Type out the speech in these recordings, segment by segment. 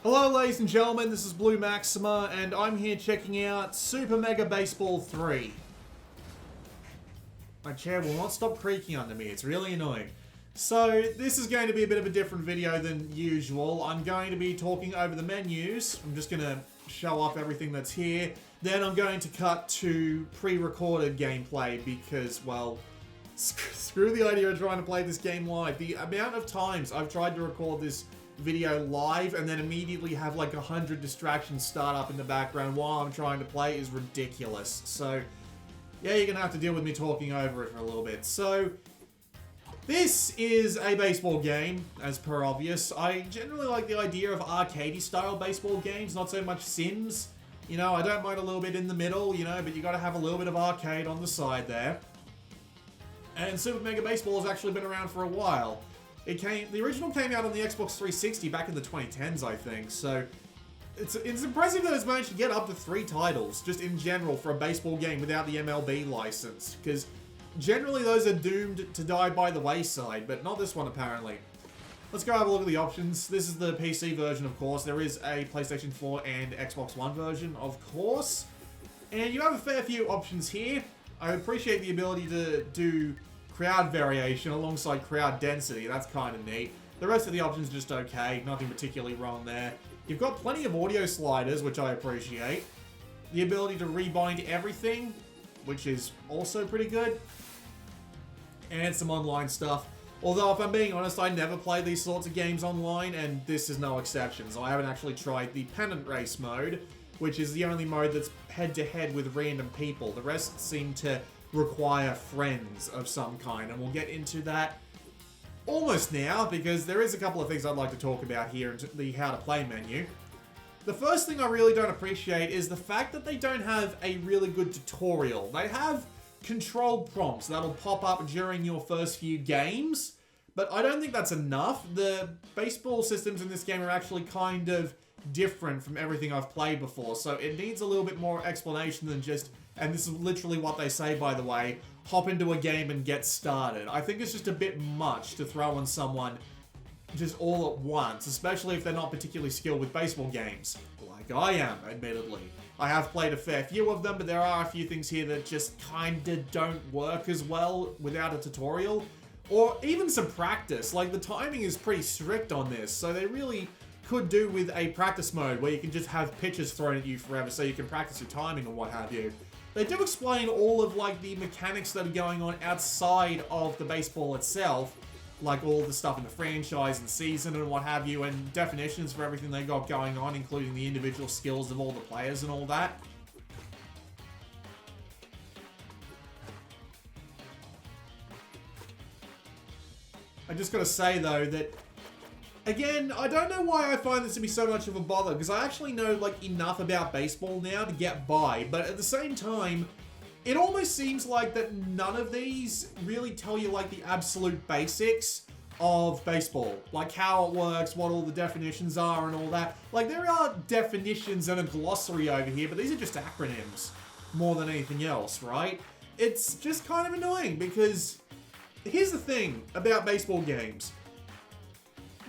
Hello ladies and gentlemen, this is Blue Maxima, and I'm here checking out Super Mega Baseball 3. My chair will not stop creaking under me, it's really annoying. So, this is going to be a bit of a different video than usual. I'm going to be talking over the menus. I'm just going to show off everything that's here. Then I'm going to cut to pre-recorded gameplay because, well, screw the idea of trying to play this game live. The amount of times I've tried to record this video live and then immediately have like 100 distractions start up in the background while I'm trying to play is ridiculous. So, yeah, you're going to have to deal with me talking over it for a little bit. So, this is a baseball game, as per obvious. I generally like the idea of arcadey style baseball games, not so much Sims. You know, I don't mind a little bit in the middle, you know, but you got to have a little bit of arcade on the side there. And Super Mega Baseball has actually been around for a while. The original came out on the Xbox 360 back in the 2010s, I think, so it's impressive that it's managed to get up to 3 titles, just in general, for a baseball game without the MLB license, because generally those are doomed to die by the wayside, but not this one apparently. Let's go have a look at the options. This is the PC version, of course. There is a PlayStation 4 and Xbox One version, of course. And you have a fair few options here. I appreciate the ability to do crowd variation alongside crowd density. That's kind of neat. The rest of the options are just okay. Nothing particularly wrong there. You've got plenty of audio sliders, which I appreciate. The ability to rebind everything, which is also pretty good. And some online stuff. Although, if I'm being honest, I never play these sorts of games online, and this is no exception. So I haven't actually tried the pennant race mode, which is the only mode that's head-to-head with random people. The rest seem to require friends of some kind, and we'll get into that almost now, because there is a couple of things I'd like to talk about here in the how to play menu. The first thing I really don't appreciate is the fact that they don't have a really good tutorial. They have control prompts that'll pop up during your first few games, but I don't think that's enough. The baseball systems in this game are actually kind of different from everything I've played before, so it needs a little bit more explanation than just, and this is literally what they say by the way, hop into a game and get started. I think it's just a bit much to throw on someone just all at once, especially if they're not particularly skilled with baseball games, like I am, admittedly. I have played a fair few of them, but there are a few things here that just kinda don't work as well without a tutorial, or even some practice. Like, the timing is pretty strict on this, so they really could do with a practice mode where you can just have pitches thrown at you forever so you can practice your timing and what have you. They do explain all of, like, the mechanics that are going on outside of the baseball itself, like all the stuff in the franchise and season and what have you, and definitions for everything they got going on, including the individual skills of all the players and all that. I just gotta say, though, that again, I don't know why I find this to be so much of a bother, because I actually know, like, enough about baseball now to get by, but at the same time, it almost seems like that none of these really tell you, like, the absolute basics of baseball. Like, how it works, what all the definitions are, and all that. Like, there are definitions and a glossary over here, but these are just acronyms more than anything else, right? It's just kind of annoying, because here's the thing about baseball games.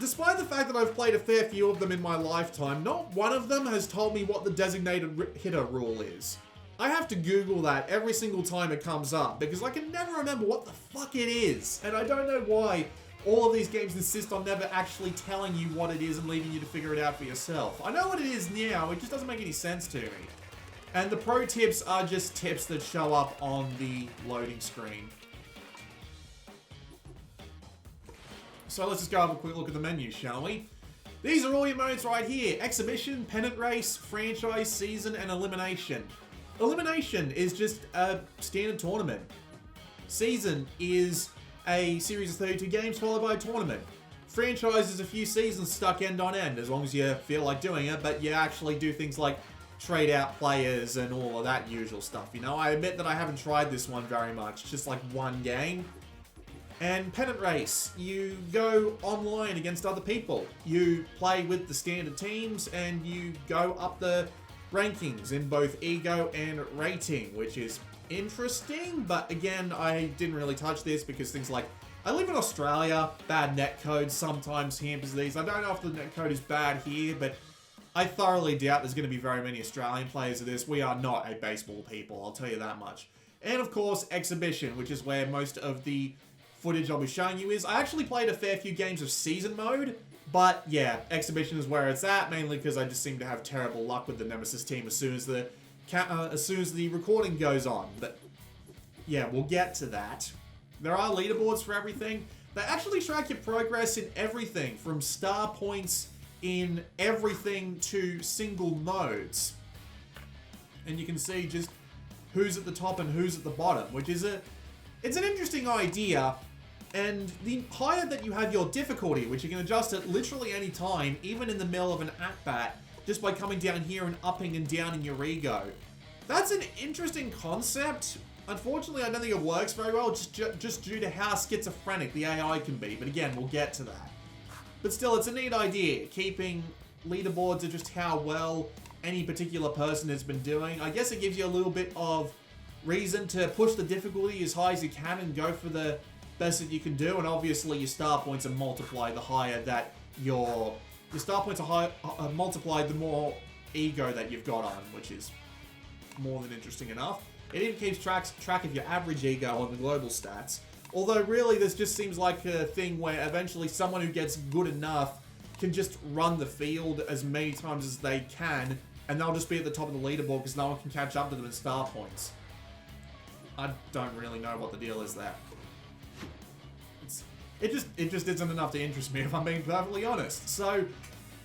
Despite the fact that I've played a fair few of them in my lifetime, not one of them has told me what the designated hitter rule is. I have to Google that every single time it comes up, because I can never remember what the fuck it is. And I don't know why all of these games insist on never actually telling you what it is and leaving you to figure it out for yourself. I know what it is now, it just doesn't make any sense to me. And the pro tips are just tips that show up on the loading screen. So let's just go have a quick look at the menu, shall we? These are all your modes right here. Exhibition, pennant race, franchise, season, and elimination. Elimination is just a standard tournament. Season is a series of 32 games followed by a tournament. Franchise is a few seasons stuck end on end, as long as you feel like doing it, but you actually do things like trade out players and all of that usual stuff, you know? I admit that I haven't tried this one very much, just like one game. And pennant race, you go online against other people. You play with the standard teams and you go up the rankings in both ego and rating, which is interesting, but again, I didn't really touch this because things like, I live in Australia, bad netcode sometimes hampers these. I don't know if the netcode is bad here, but I thoroughly doubt there's going to be very many Australian players of this. We are not a baseball people, I'll tell you that much. And of course, Exhibition, which is where most of the footage I'll be showing you is. I actually played a fair few games of Season Mode, but yeah, Exhibition is where it's at, mainly because I just seem to have terrible luck with the Nemesis team as soon as the recording goes on. But yeah, we'll get to that. There are leaderboards for everything. They actually track your progress in everything, from star points in everything to single modes. And you can see just who's at the top and who's at the bottom, which is it's an interesting idea. And the higher that you have your difficulty, which you can adjust at literally any time, even in the middle of an at-bat, just by coming down here and upping and downing your ego. That's an interesting concept. Unfortunately, I don't think it works very well, just due to how schizophrenic the AI can be. But again, we'll get to that. But still, it's a neat idea, keeping leaderboards of just how well any particular person has been doing. I guess it gives you a little bit of reason to push the difficulty as high as you can and go for the best that you can do. And obviously, your star points are multiplied the higher that your star points are multiplied the more ego that you've got on, which is more than interesting enough. It even keeps track of your average ego on the global stats. Although really this just seems like a thing where eventually someone who gets good enough can just run the field as many times as they can, and they'll just be at the top of the leaderboard because no one can catch up to them in star points. I don't really know what the deal is there. It just isn't enough to interest me, if I'm being perfectly honest. So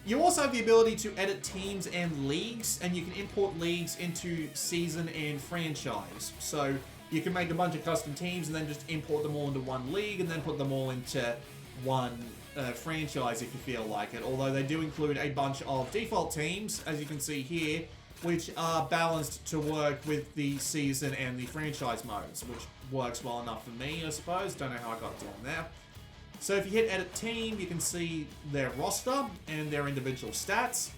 you also have the ability to edit teams and leagues, and you can import leagues into season and franchise. So you can make a bunch of custom teams and then just import them all into one league and then put them all into one franchise if you feel like it. Although they do include a bunch of default teams, as you can see here, which are balanced to work with the season and the franchise modes, which works well enough for me, I suppose. Don't know how I got down there. So if you hit edit team, you can see their roster and their individual stats.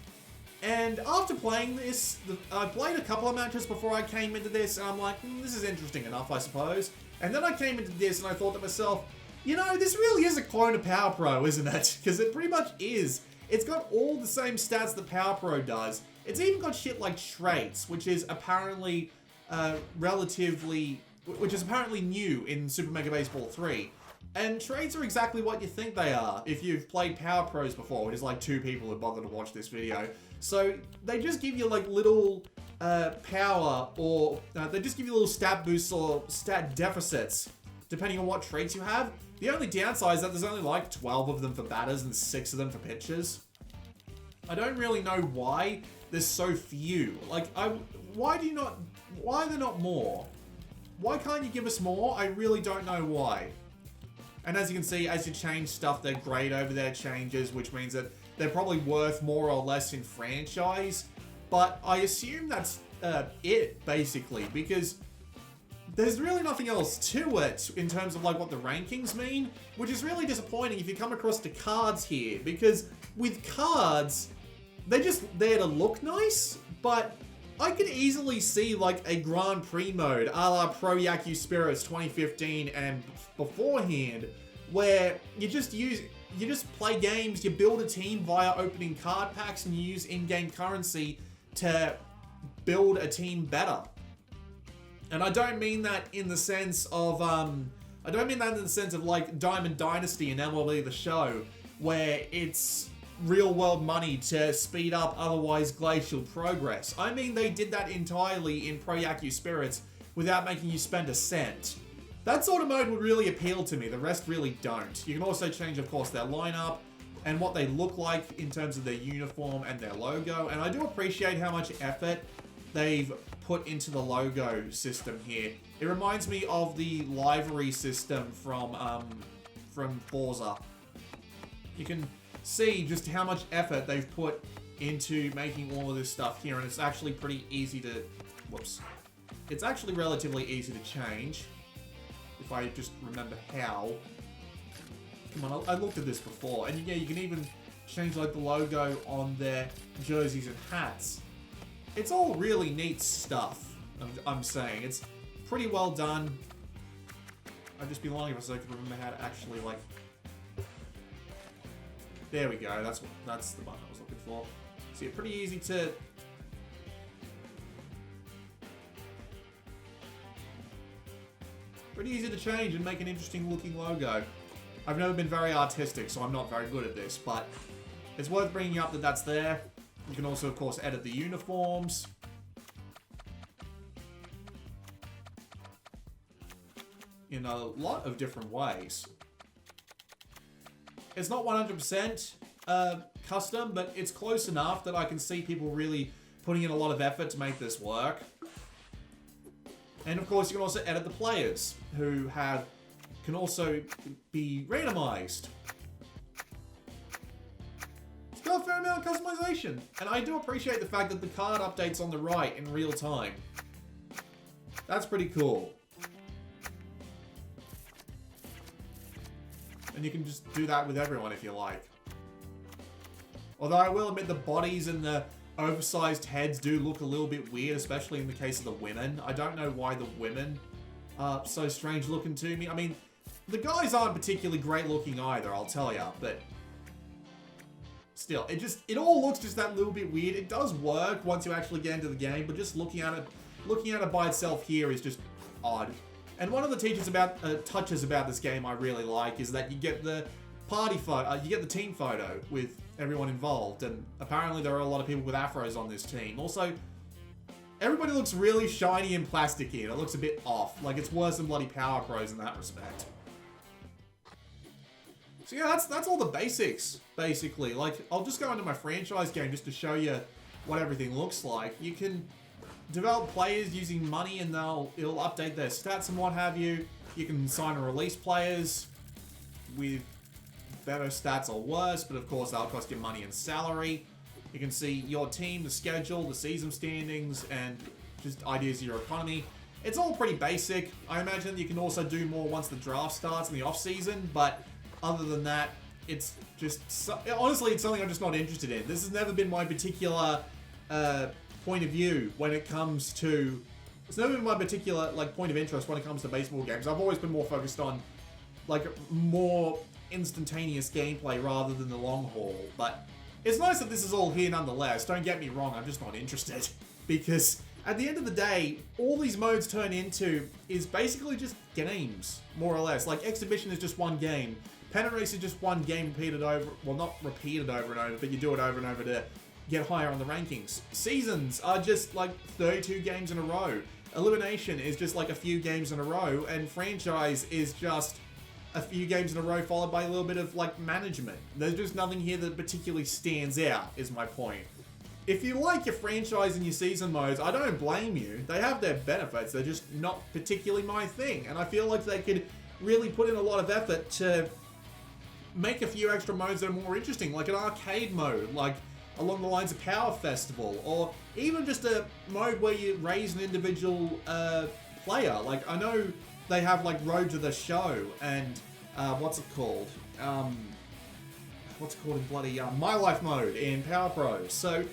And after playing this, I played a couple of matches before I came into this, and I'm like, this is interesting enough, I suppose. And then I came into this and I thought to myself, you know, this really is a clone of Power Pro, isn't it? Because it pretty much is. It's got all the same stats that Power Pro does. It's even got shit like traits, which is apparently new in Super Mega Baseball 3. And traits are exactly what you think they are if you've played Power Pros before, which is like 2 people who bother to watch this video. So they just give you like little power, or they just give you little stat boosts or stat deficits, depending on what traits you have. The only downside is that there's only like 12 of them for batters and 6 of them for pitchers. I don't really know why there's so few. Like, why are there not more? Why can't you give us more? I really don't know why. And as you can see, as you change stuff, their grade over there changes, which means that they're probably worth more or less in franchise. But I assume that's it, basically, because there's really nothing else to it in terms of like what the rankings mean, which is really disappointing if you come across the cards here, because with cards, they're just there to look nice, but I could easily see like a Grand Prix mode a la Pro Yaku Spirits 2015 and beforehand, where you just play games, you build a team via opening card packs, and you use in-game currency to build a team better. And I don't mean that in the sense of like Diamond Dynasty and MLB The Show, where it's real world money to speed up otherwise glacial progress. I mean they did that entirely in Pro Yaku Spirits without making you spend a cent. That sort of mode would really appeal to me, the rest really don't. You can also change, of course, their lineup and what they look like in terms of their uniform and their logo, and I do appreciate how much effort they've put into the logo system here. It reminds me of the livery system from Forza. You can see just how much effort they've put into making all of this stuff here, and it's actually pretty easy to... Whoops. It's actually relatively easy to change, if I just remember how. Come on, I looked at this before, and yeah, you can even change like the logo on their jerseys and hats. It's all really neat stuff, I'm saying. It's pretty well done. I'd just be lying if I could remember how to actually, like... There we go, that's the button I was looking for. So yeah, pretty easy to... Pretty easy to change and make an interesting looking logo. I've never been very artistic, so I'm not very good at this, but it's worth bringing up that that's there. You can also, of course, edit the uniforms. In a lot of different ways. It's not 100% custom, but it's close enough that I can see people really putting in a lot of effort to make this work. And of course, you can also edit the players, who can also be randomized. It's got a fair amount of customization, and I do appreciate the fact that the card updates on the right in real time. That's pretty cool. And you can just do that with everyone if you like. Although I will admit the bodies and the oversized heads do look a little bit weird, especially in the case of the women. I don't know why the women are so strange looking to me. I mean, the guys aren't particularly great looking either, I'll tell ya, but still, it all looks just that little bit weird. It does work once you actually get into the game, but just looking at it by itself here is just odd. And one of the touches about this game I really like is that you get the party photo, you get the team photo with everyone involved, and apparently there are a lot of people with afros on this team. Also, everybody looks really shiny and plasticky, and it looks a bit off. Like, it's worse than bloody Power Pros in that respect. So yeah, that's all the basics, basically. Like, I'll just go into my franchise game just to show you what everything looks like. You can develop players using money, and it'll update their stats and what have you. You can sign and release players with better stats or worse, but of course that'll cost you money and salary. You can see your team, the schedule, the season standings, and just ideas of your economy. It's all pretty basic. I imagine you can also do more once the draft starts in the off season, but other than that, it's just honestly, it's something I'm just not interested in. This has never been my particular point of view when it comes to. It's never been my particular point of interest when it comes to baseball games. I've always been more focused on more instantaneous gameplay rather than the long haul, but it's nice that this is all here nonetheless. Don't get me wrong, I'm just not interested, because at the end of the day, all these modes turn into is basically just games, more or less. Like, Exhibition is just one game, Pennant Race is just one game repeated over, well, not repeated over and over, but you do it over and over to get higher on the rankings. Seasons are just 32 games in a row. Elimination is just a few games in a row, and franchise is just a few games in a row followed by a little bit of management. There's just nothing here that particularly stands out, is my point. If you like your franchise and your season modes, I don't blame you. They have their benefits, they're just not particularly my thing. And I feel like they could really put in a lot of effort to make a few extra modes that are more interesting, like an arcade mode, along the lines of Power Festival, or even just a mode where you raise an individual player. I know they have Road to the Show and what's it called? What's it called in bloody My Life mode in Power Pros. So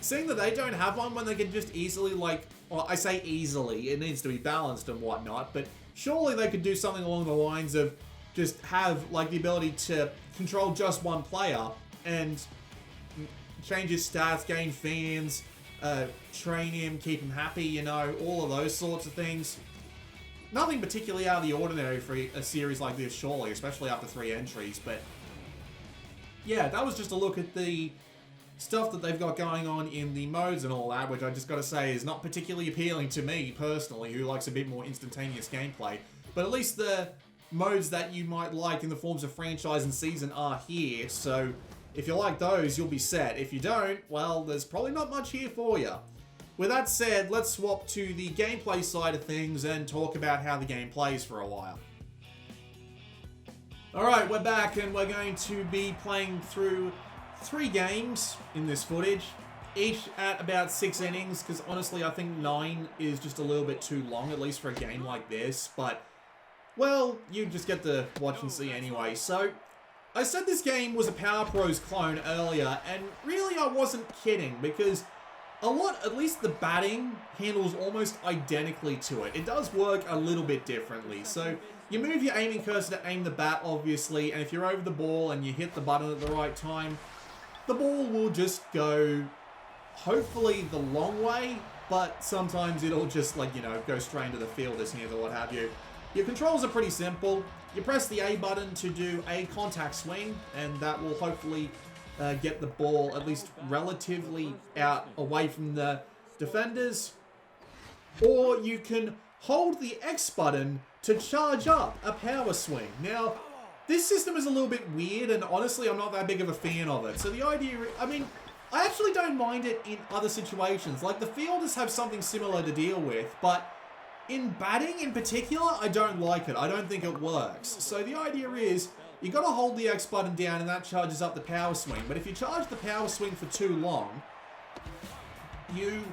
seeing that they don't have one when they can just easily well, I say easily, it needs to be balanced and whatnot, but surely they could do something along the lines of just have the ability to control just one player and change his stats, gain fans, train him, keep him happy, all of those sorts of things. Nothing particularly out of the ordinary for a series like this, surely, especially after 3 entries, but yeah, that was just a look at the stuff that they've got going on in the modes and all that, which I just gotta say is not particularly appealing to me, personally, who likes a bit more instantaneous gameplay. But at least the modes that you might like in the forms of franchise and season are here, so if you like those, you'll be set. If you don't, well, there's probably not much here for you. With that said, let's swap to the gameplay side of things and talk about how the game plays for a while. Alright, we're back and we're going to be playing through 3 games in this footage, each at about 6 innings, because honestly I think 9 is just a little bit too long, at least for a game like this, but, well, you just get to watch and see anyway. So, I said this game was a Power Pros clone earlier, and really I wasn't kidding, because at least the batting handles almost identically to it. It does work a little bit differently. So you move your aiming cursor to aim the bat, obviously, and if you're over the ball and you hit the button at the right time, the ball will just go, hopefully, the long way, but sometimes it'll just, like, you know, go straight into the fielders here or what have you. Your controls are pretty simple. You press the A button to do a contact swing, and that will hopefully get the ball at least relatively out away from the defenders. Or you can hold the X button to charge up a power swing. Now, this system is a little bit weird, and honestly, I'm not that big of a fan of it. So the idea, I mean, I actually don't mind it in other situations. Like, the fielders have something similar to deal with, but in batting in particular, I don't like it. I don't think it works. So the idea is, you got to hold the X button down and that charges up the power swing. But if you charge the power swing for too long, you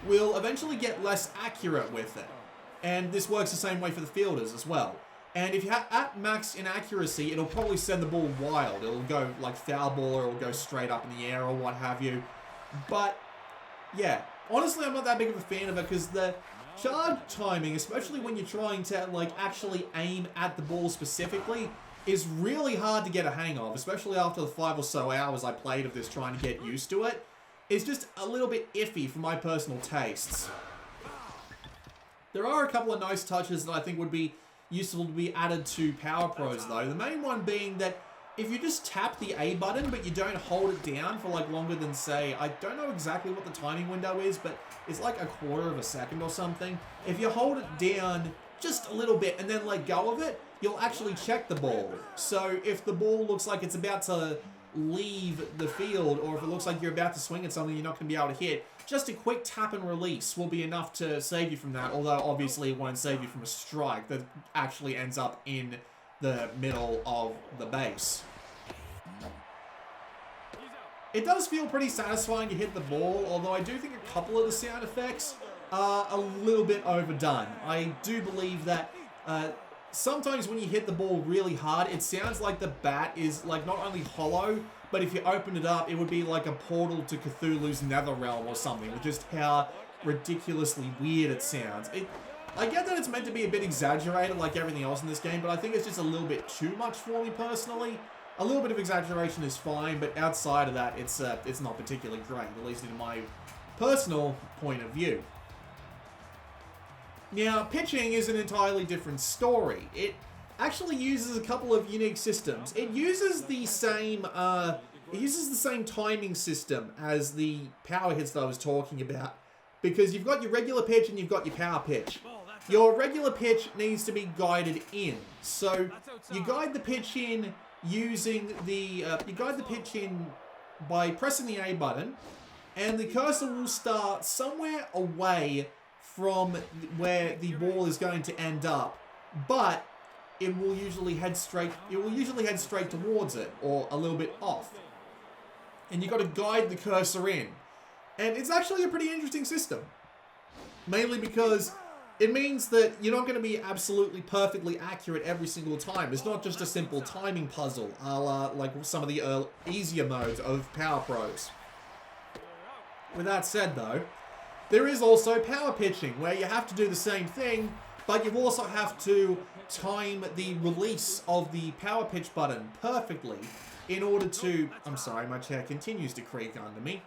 will eventually get less accurate with it. And this works the same way for the fielders as well. And if you're at max inaccuracy, it'll probably send the ball wild. It'll go like foul ball, or it'll go straight up in the air or what have you. But yeah, honestly, I'm not that big of a fan of it because the charge timing, especially when you're trying to like actually aim at the ball specifically, is really hard to get a hang of, especially after the 5 or so hours I played of this trying to get used to it. It's just a little bit iffy for my personal tastes. There are a couple of nice touches that I think would be useful to be added to Power Pros though. The main one being that if you just tap the A button but you don't hold it down for like longer than, say, I don't know exactly what the timing window is, but it's like a quarter of a second or something. If you hold it down just a little bit and then let go of it, you'll actually check the ball. So if the ball looks like it's about to leave the field, or if it looks like you're about to swing at something you're not going to be able to hit, just a quick tap and release will be enough to save you from that, although obviously it won't save you from a strike that actually ends up in the middle of the base. It does feel pretty satisfying to hit the ball, although I do think a couple of the sound effects are a little bit overdone. I do believe that sometimes when you hit the ball really hard, it sounds like the bat is like not only hollow, but if you open it up, it would be like a portal to Cthulhu's Netherrealm or something, with just how ridiculously weird it sounds. I get that it's meant to be a bit exaggerated like everything else in this game, but I think it's just a little bit too much for me personally. A little bit of exaggeration is fine, but outside of that, it's not particularly great, at least in my personal point of view. Now, pitching is an entirely different story. It actually uses a couple of unique systems. It uses the same timing system as the power hits that I was talking about, because you've got your regular pitch and you've got your power pitch. Your regular pitch needs to be guided in, so you guide the pitch in using the by pressing the A button, and the cursor will start somewhere away from where the ball is going to end up, but it will usually head straight towards it, or a little bit off. And you've got to guide the cursor in. And it's actually a pretty interesting system. Mainly because it means that you're not going to be absolutely perfectly accurate every single time. It's not just a simple timing puzzle, a la like some of the easier modes of Power Pros. With that said though, there is also power pitching, where you have to do the same thing, but you also have to time the release of the power pitch button perfectly in order to... I'm sorry, my chair continues to creak under me.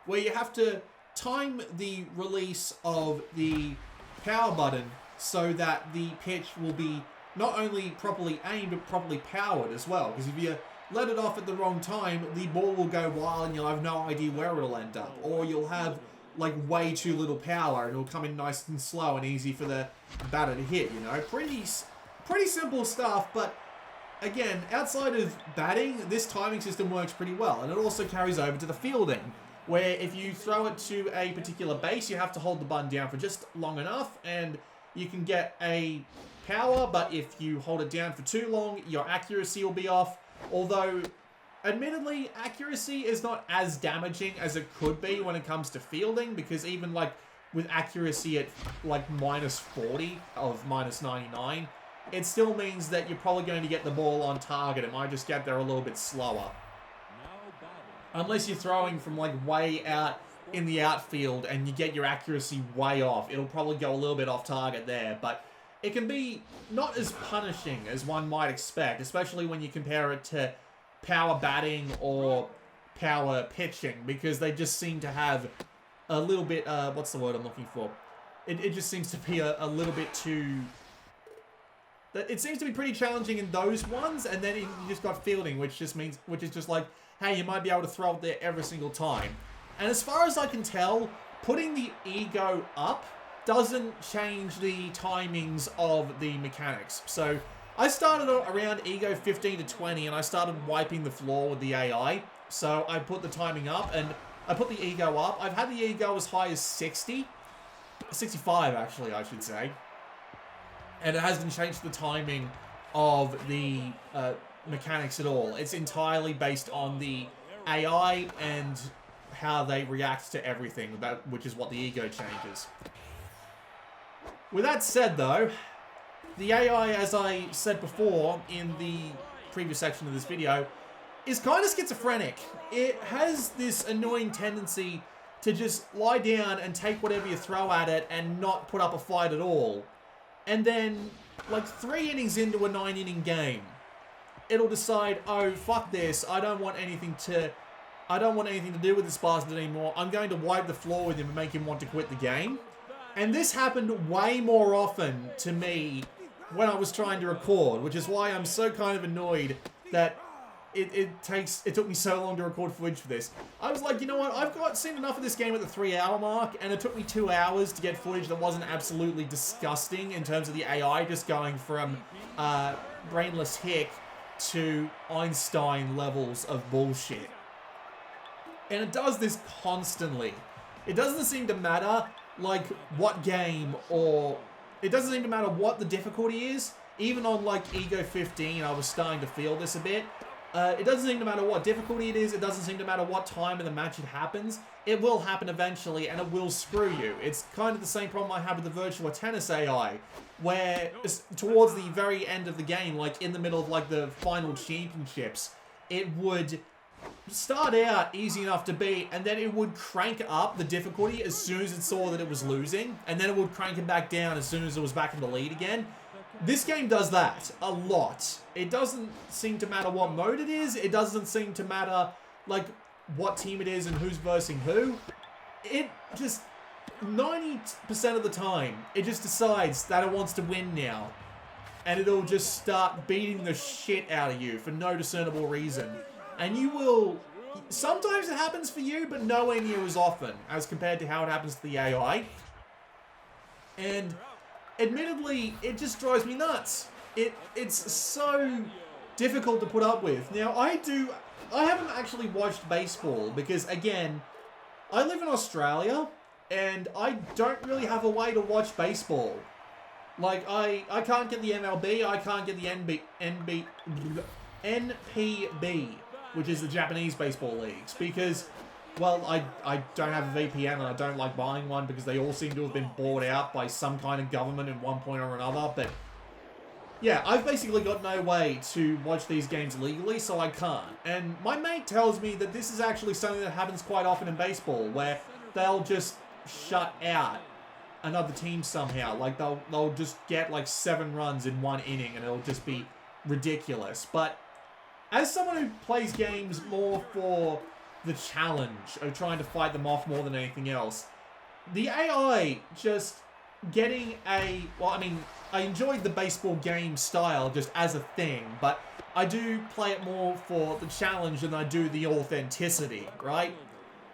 Where you have to time the release of the power button so that the pitch will be not only properly aimed, but properly powered as well. Because if you let it off at the wrong time, the ball will go wild and you'll have no idea where it'll end up. Or you'll have like way too little power and it'll come in nice and slow and easy for the batter to hit, you know. Pretty simple stuff, but again, outside of batting, this timing system works pretty well. And it also carries over to the fielding, where if you throw it to a particular base, you have to hold the button down for just long enough and you can get a power, but if you hold it down for too long, your accuracy will be off. Although, admittedly, accuracy is not as damaging as it could be when it comes to fielding, because even like with accuracy at like -40 of -99, it still means that you're probably going to get the ball on target. It might just get there a little bit slower. Unless you're throwing from like way out in the outfield and you get your accuracy way off, it'll probably go a little bit off target there, but it can be not as punishing as one might expect, especially when you compare it to power batting or power pitching, because they just seem to have a little bit, what's the word I'm looking for? It just seems to be a little bit too... It seems to be pretty challenging in those ones, and then you just got fielding, which is just like, hey, you might be able to throw it there every single time. And as far as I can tell, putting the ego up doesn't change the timings of the mechanics. So I started around ego 15 to 20, and I started wiping the floor with the AI. So I put the timing up, and I put the ego up. I've had the ego as high as 60. 65, actually, I should say. And it hasn't changed the timing of the mechanics at all. It's entirely based on the AI and how they react to everything, which is what the ego changes. With that said, though, the AI, as I said before in the previous section of this video, is kind of schizophrenic. It has this annoying tendency to just lie down and take whatever you throw at it and not put up a fight at all. And then, like 3 innings into a 9-inning game, it'll decide, oh, fuck this, I don't want anything to do with this bastard anymore. I'm going to wipe the floor with him and make him want to quit the game. And this happened way more often to me when I was trying to record, which is why I'm so kind of annoyed that it took me so long to record footage for this. I was like, you know what, I've seen enough of this game at the 3-hour mark, and it took me 2 hours to get footage that wasn't absolutely disgusting in terms of the AI just going from brainless hick to Einstein levels of bullshit. And it does this constantly. It doesn't seem to matter, like, what game, or... It doesn't seem to matter what the difficulty is. Even on, like, Ego 15, I was starting to feel this a bit. It doesn't seem to matter what difficulty it is. It doesn't seem to matter what time in the match it happens. It will happen eventually, and it will screw you. It's kind of the same problem I had with the Virtua Tennis AI, where towards the very end of the game, like in the middle of like the final championships, it would start out easy enough to beat, and then it would crank up the difficulty as soon as it saw that it was losing, and then it would crank it back down as soon as it was back in the lead again. This game does that a lot. It doesn't seem to matter what mode it is. It doesn't seem to matter, like, what team it is and who's versing who. It just, 90% of the time, it just decides that it wants to win now. And it'll just start beating the shit out of you for no discernible reason. And you will... Sometimes it happens for you, but nowhere near as often as compared to how it happens to the AI. And... admittedly, it just drives me nuts. It's so difficult to put up with. Now, I haven't actually watched baseball because, again, I live in Australia and I don't really have a way to watch baseball. Like, I can't get the MLB, I can't get the NPB, which is the Japanese baseball leagues, because... Well, I don't have a VPN and I don't like buying one because they all seem to have been bought out by some kind of government at one point or another, but yeah, I've basically got no way to watch these games legally, so I can't. And my mate tells me that this is actually something that happens quite often in baseball, where they'll just shut out another team somehow. Like, they'll just get like 7 runs in 1 inning and it'll just be ridiculous. But as someone who plays games more for the challenge of trying to fight them off more than anything else, the AI just getting a... Well, I mean, I enjoyed the baseball game style just as a thing, but I do play it more for the challenge than I do the authenticity, right?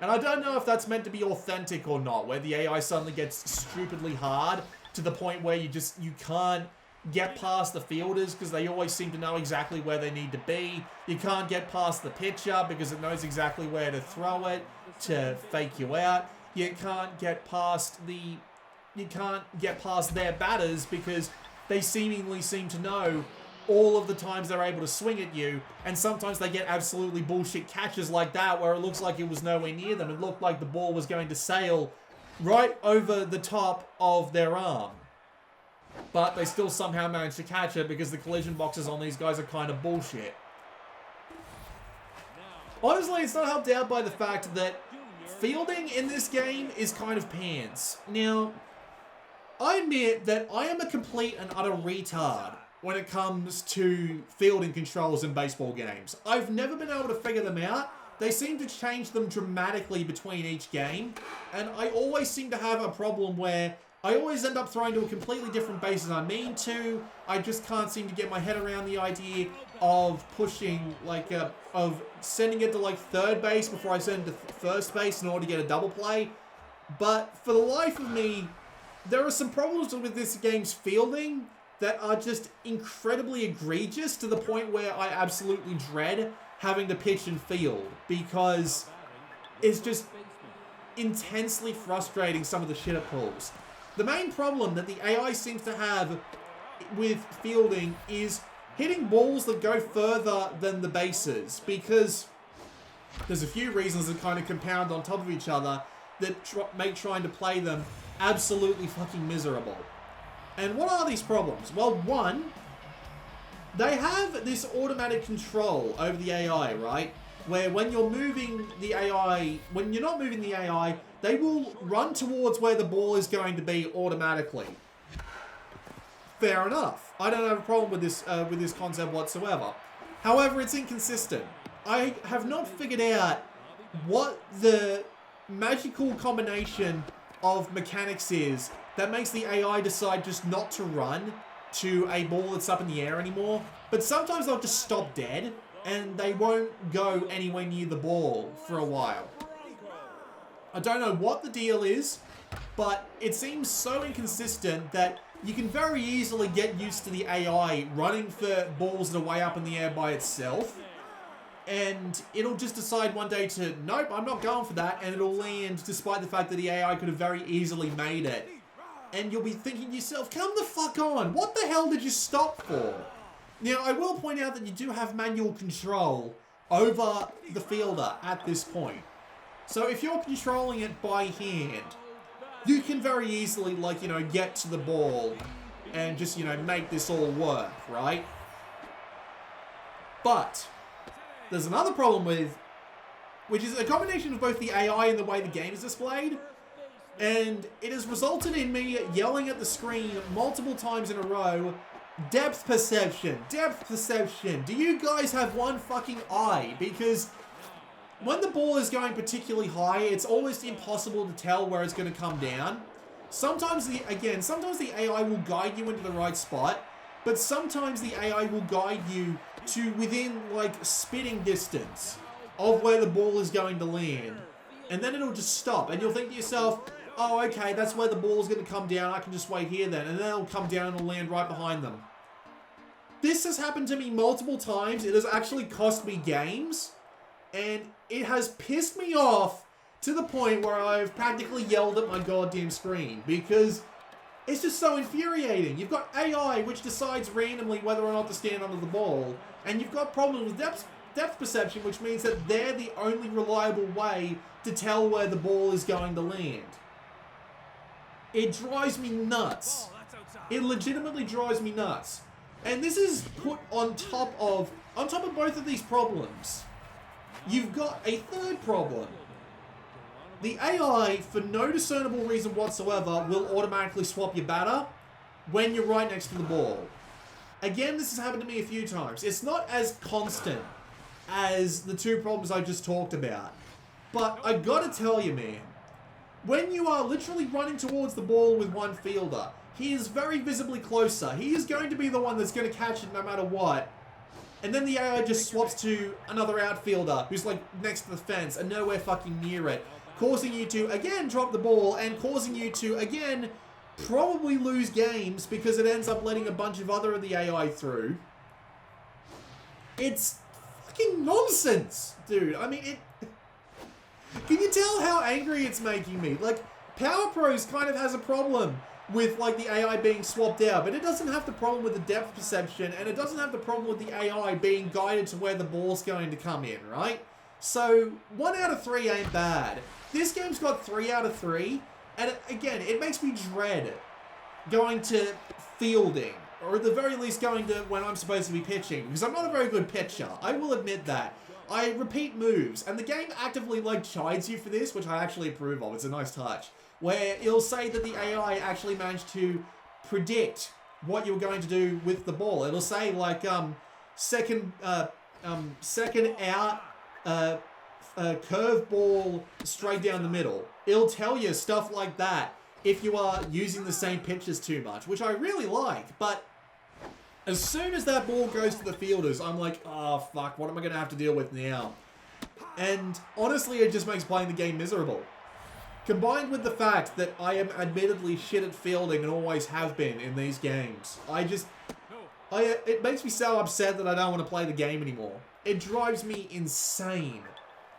And I don't know if that's meant to be authentic or not, where the AI suddenly gets stupidly hard to the point where you can't get past the fielders because they always seem to know exactly where they need to be. You can't get past the pitcher because it knows exactly where to throw it to fake you out. You can't get past their batters because they seemingly seem to know all of the times they're able to swing at you, and sometimes they get absolutely bullshit catches like that where it looks like it was nowhere near them. It looked like the ball was going to sail right over the top of their arm. But they still somehow managed to catch it because the collision boxes on these guys are kind of bullshit. Honestly, it's not helped out by the fact that fielding in this game is kind of pants. Now, I admit that I am a complete and utter retard when it comes to fielding controls in baseball games. I've never been able to figure them out. They seem to change them dramatically between each game, and I always seem to have a problem where I always end up throwing to a completely different base as I mean to. I just can't seem to get my head around the idea of pushing, like, of sending it to, like, third base before I send it to first base in order to get a double play. But for the life of me, there are some problems with this game's fielding that are just incredibly egregious to the point where I absolutely dread having to pitch and field, because it's just intensely frustrating some of the shit it pulls. The main problem that the AI seems to have with fielding is hitting balls that go further than the bases, because there's a few reasons that kind of compound on top of each other that make trying to play them absolutely fucking miserable. And what are these problems? Well, one, they have this automatic control over the AI, right? Where when you're moving the AI, when you're not moving the AI, they will run towards where the ball is going to be automatically. Fair enough. I don't have a problem with this concept whatsoever. However, it's inconsistent. I have not figured out what the magical combination of mechanics is that makes the AI decide just not to run to a ball that's up in the air anymore. But sometimes they'll just stop dead and they won't go anywhere near the ball for a while. I don't know what the deal is, but it seems so inconsistent that you can very easily get used to the AI running for balls that are way up in the air by itself, and it'll just decide one day to, nope, I'm not going for that, and it'll land despite the fact that the AI could have very easily made it. And you'll be thinking to yourself, come the fuck on, what the hell did you stop for? Now, I will point out that you do have manual control over the fielder at this point. So if you're controlling it by hand, you can very easily, like, you know, get to the ball and just, you know, make this all work, right? But there's another problem with, which is a combination of both the AI and the way the game is displayed, and it has resulted in me yelling at the screen multiple times in a row, depth perception, depth perception. Do you guys have one fucking eye? Because when the ball is going particularly high, it's almost impossible to tell where it's going to come down. Sometimes the AI will guide you into the right spot, but sometimes the AI will guide you to within, like, spitting distance of where the ball is going to land. And then it'll just stop, and you'll think to yourself, oh, okay, that's where the ball's going to come down, I can just wait here then. And then it'll come down and it'll land right behind them. This has happened to me multiple times. It has actually cost me games, and it has pissed me off to the point where I've practically yelled at my goddamn screen, because it's just so infuriating. You've got AI which decides randomly whether or not to stand under the ball, and you've got problems with depth perception, which means that they're the only reliable way to tell where the ball is going to land. It drives me nuts. It legitimately drives me nuts. And this is put on top of both of these problems. You've got a third problem. The AI, for no discernible reason whatsoever, will automatically swap your batter when you're right next to the ball. Again, this has happened to me a few times. It's not as constant as the two problems I just talked about. But I gotta tell you, man, when you are literally running towards the ball with one fielder, he is very visibly closer. He is going to be the one that's going to catch it no matter what. And then the AI just swaps to another outfielder who's, like, next to the fence and nowhere fucking near it, causing you to, again, drop the ball and causing you to, again, probably lose games because it ends up letting a bunch of other of the AI through. It's fucking nonsense, dude. I mean, can you tell how angry it's making me? Like, Power Pros kind of has a problem with, like, the AI being swapped out, but it doesn't have the problem with the depth perception, and it doesn't have the problem with the AI being guided to where the ball's going to come in, right? So, 1 out of 3 ain't bad. This game's got 3 out of 3, and again, it makes me dread going to fielding, or at the very least going to when I'm supposed to be pitching, because I'm not a very good pitcher. I will admit that. I repeat moves, and the game actively, like, chides you for this, which I actually approve of. It's a nice touch. Where it'll say that the AI actually managed to predict what you're going to do with the ball. It'll say like second out, curve ball straight down the middle. It'll tell you stuff like that if you are using the same pitches too much, which I really like. But as soon as that ball goes to the fielders, I'm like, oh fuck, what am I going to have to deal with now? And honestly, it just makes playing the game miserable. Combined with the fact that I am admittedly shit at fielding and always have been in these games, it makes me so upset that I don't want to play the game anymore. It drives me insane.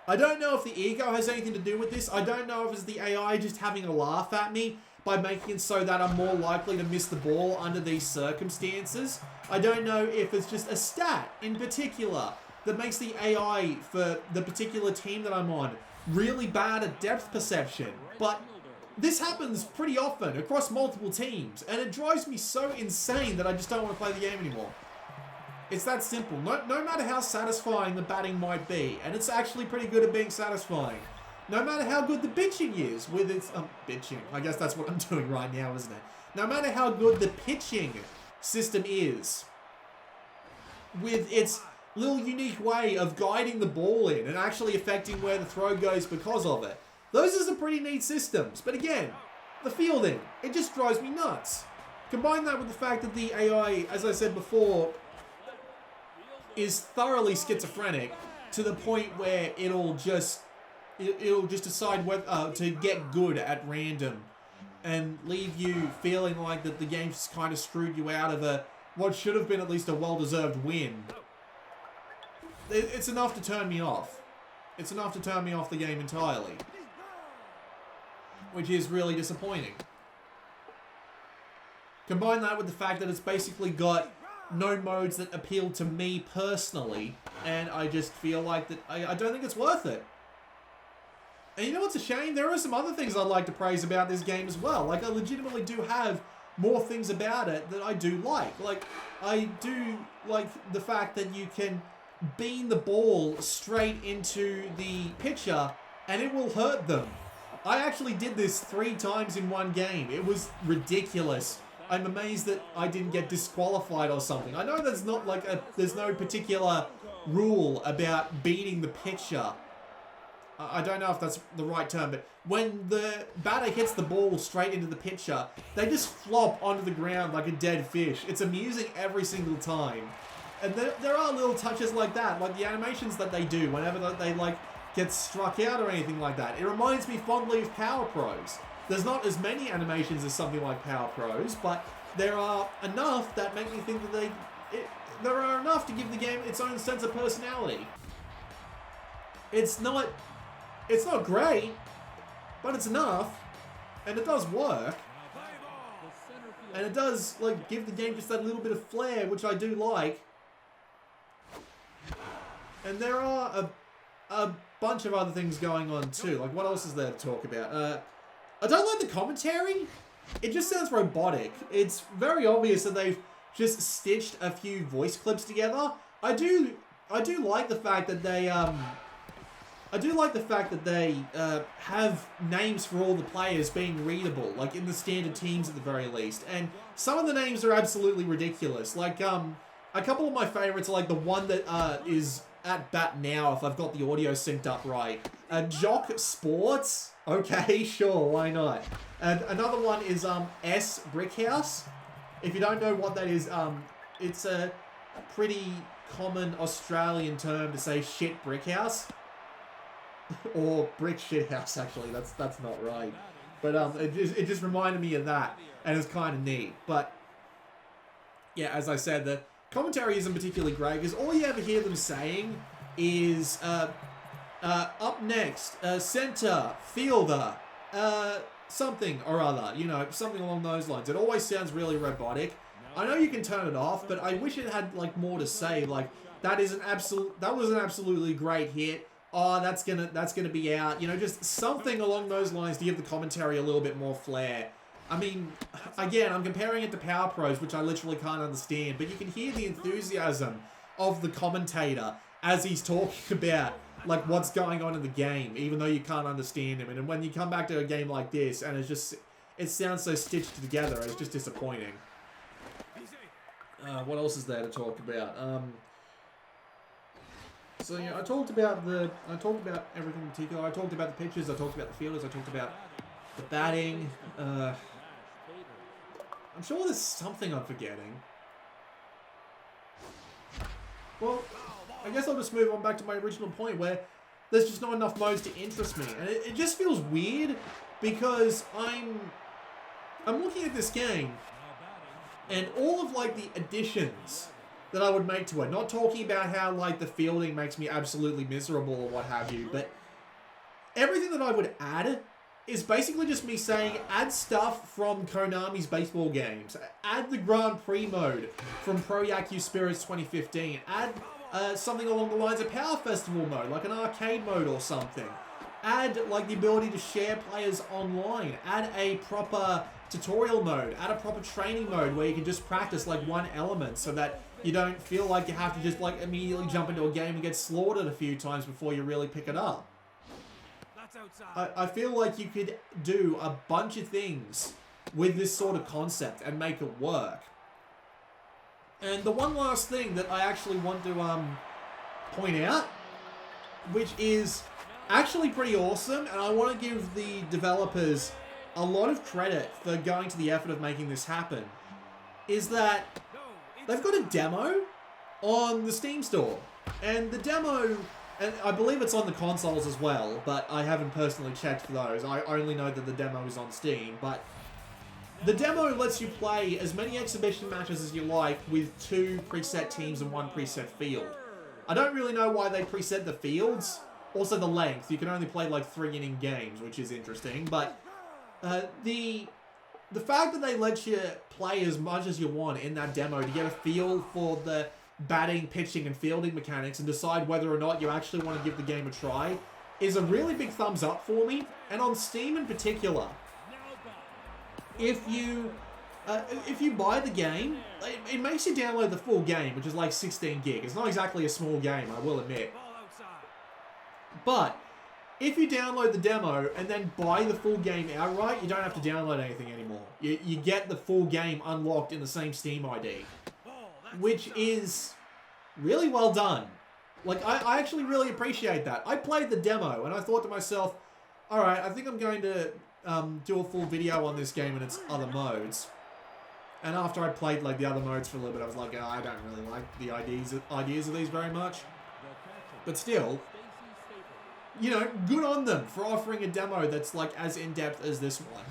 I don't know if the ego has anything to do with this. I don't know if it's the AI just having a laugh at me by making it so that I'm more likely to miss the ball under these circumstances. I don't know if it's just a stat in particular that makes the AI for the particular team that I'm on really bad at depth perception. But this happens pretty often across multiple teams, and it drives me so insane that I just don't want to play the game anymore. It's that simple. No matter how satisfying the batting might be, and it's actually pretty good at being satisfying. No matter how good the pitching is with its... pitching. I guess that's what I'm doing right now, isn't it? No matter how good the pitching system is, with its little unique way of guiding the ball in and actually affecting where the throw goes because of it. Those are some pretty neat systems. But again, the fielding, it just drives me nuts. Combine that with the fact that the AI, as I said before, is thoroughly schizophrenic to the point where it'll just decide whether to get good at random and leave you feeling like that the game's just kind of screwed you out of what should have been at least a well-deserved win. It's enough to turn me off. It's enough to turn me off the game entirely, which is really disappointing. Combine that with the fact that it's basically got no modes that appeal to me personally, and I just feel like that I don't think it's worth it. And you know what's a shame? There are some other things I'd like to praise about this game as well. Like, I legitimately do have more things about it that I do like. Like, I do like the fact that you can beam the ball straight into the pitcher and it will hurt them. I actually did this 3 times in one game. It was ridiculous. I'm amazed that I didn't get disqualified or something. I know there's not like there's no particular rule about beating the pitcher. I don't know if that's the right term, but when the batter hits the ball straight into the pitcher, they just flop onto the ground like a dead fish. It's amusing every single time. And there are little touches like that, like the animations that they do whenever they like get struck out or anything like that. It reminds me fondly of Power Pros. There's not as many animations as something like Power Pros, but there are enough that make me think that there are enough to give the game its own sense of personality. It's not great, but it's enough, and it does work. And it does like give the game just that little bit of flair, which I do like. And there are a bunch of other things going on too. Like, what else is there to talk about? I don't like the commentary. It just sounds robotic. It's very obvious that they've just stitched a few voice clips together. I do like the fact that they have names for all the players being readable, like in the standard teams at the very least. And some of the names are absolutely ridiculous. Like a couple of my favorites are like the one that is at bat now, if I've got the audio synced up right. Jock Sports. Okay, sure, why not? And another one is S Brickhouse. If you don't know what that is, it's a pretty common Australian term to say shit brickhouse. Or brick shit house, actually. That's not right. But it just reminded me of that, and it's kind of neat. But yeah, as I said, the commentary isn't particularly great because all you ever hear them saying is up next, center, fielder, something or other, you know, something along those lines. It always sounds really robotic. I know you can turn it off, but I wish it had like more to say. Like that was an absolutely great hit. Oh, that's gonna be out. You know, just something along those lines to give the commentary a little bit more flair. I mean, again, I'm comparing it to Power Pros, which I literally can't understand, but you can hear the enthusiasm of the commentator as he's talking about like what's going on in the game, even though you can't understand him. And when you come back to a game like this, and it sounds so stitched together, it's just disappointing. What else is there to talk about? So yeah, I talked about everything in particular. I talked about the pitches. I talked about the fielders. I talked about the batting. I'm sure there's something I'm forgetting. Well, I guess I'll just move on back to my original point where there's just not enough modes to interest me. And it just feels weird because I'm looking at this game and all of like the additions that I would make to it. Not talking about how like the fielding makes me absolutely miserable or what have you, but everything that I would add is basically just me saying add stuff from Konami's baseball games. Add the Grand Prix mode from Pro Yaku Spirits 2015. Add something along the lines of Power Festival mode, like an arcade mode or something. Add like the ability to share players online. Add a proper tutorial mode. Add a proper training mode where you can just practice like one element so that you don't feel like you have to just like immediately jump into a game and get slaughtered a few times before you really pick it up. I feel like you could do a bunch of things with this sort of concept and make it work. And the one last thing that I actually want to point out, which is actually pretty awesome, and I want to give the developers a lot of credit for going to the effort of making this happen, is that they've got a demo on the Steam store. And the demo, and I believe it's on the consoles as well, but I haven't personally checked for those. I only know that the demo is on Steam, but the demo lets you play as many exhibition matches as you like with 2 preset teams and 1 preset field. I don't really know why they preset the fields. Also the length. You can only play like 3-inning games, which is interesting, but the fact that they let you play as much as you want in that demo to get a feel for the batting, pitching, and fielding mechanics and decide whether or not you actually want to give the game a try is a really big thumbs up for me. And on Steam in particular, if you buy the game, it makes you download the full game, which is like 16 gig. It's not exactly a small game, I will admit. But if you download the demo and then buy the full game outright, you don't have to download anything anymore. You get the full game unlocked in the same Steam ID, which is really well done. Like, I actually really appreciate that. I played the demo and I thought to myself, alright, I think I'm going to do a full video on this game and its other modes. And after I played like the other modes for a little bit, I was like, oh, I don't really like the ideas of these very much. But still, you know, good on them for offering a demo that's like as in-depth as this one.